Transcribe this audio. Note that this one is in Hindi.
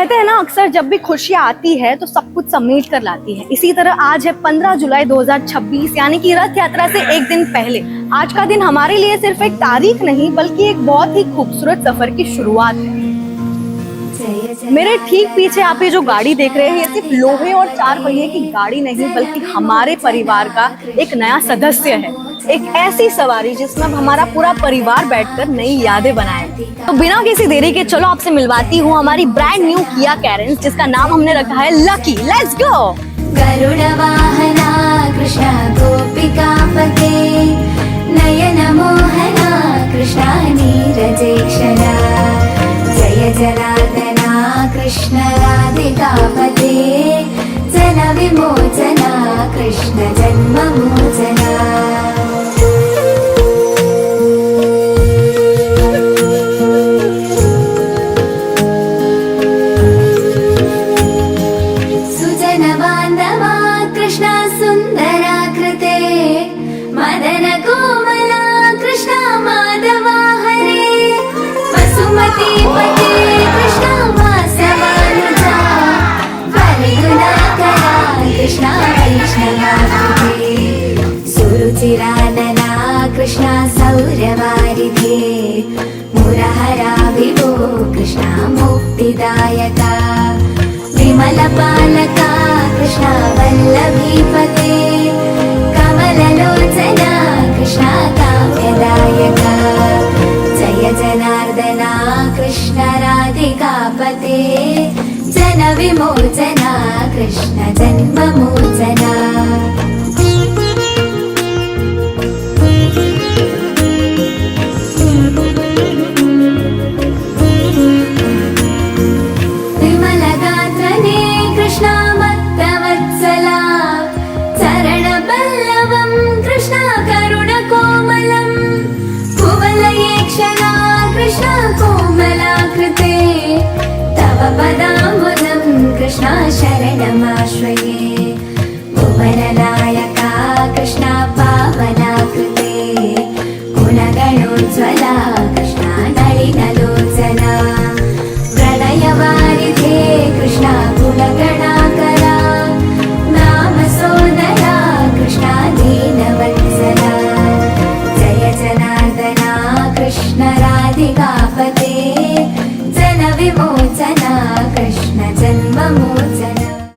कहते हैं ना, अक्सर जब भी खुशियाँ आती है तो सब कुछ समेट कर लाती है। इसी तरह आज है 15 जुलाई 2026, यानी कि रथ यात्रा से एक दिन पहले। आज का दिन हमारे लिए सिर्फ एक तारीख नहीं बल्कि एक बहुत ही खूबसूरत सफर की शुरुआत है। मेरे ठीक पीछे आप ये जो गाड़ी देख रहे हैं, ये सिर्फ लोहे और 4 पहिए की गाड़ी नहीं बल्कि हमारे परिवार का एक नया सदस्य है। एक ऐसी सवारी जिसमें अब हमारा पूरा परिवार बैठकर नई यादें बनाए। तो बिना किसी देरी के चलो आपसे मिलवाती हूँ हमारी ब्रांड न्यू किया कैरेंस, जिसका नाम हमने रखा है लकी। Let's go. गरुड़ वाहना कृष्ण गोपिकापते नयन मोहना कृष्ण नीरजेक्षरा जय जनार्दना कृष्ण राधिकापते जन विमोचना कृष्ण जन्म मोचना। सुरुचिरानना कृष्ण सौर्यवारिधे मुरहरा विभो कृष्ण मुक्तिदायका विमलपालका कृष्ण वल्लभीपते कमललोचना कृष्ण काम्यदायका जय जनार्दना कृष्ण राधिकापते जन विमोचना कृष्ण जन्म मोचना। विमलगात्रने कृष्ण मत्तवत्सला चरणपल्लवं कृष्ण करुणकोमलं कुवलयेक्षणा कृष्ण कोमलाकृते तव पदाम्बुजं कृष्ण शरणमा।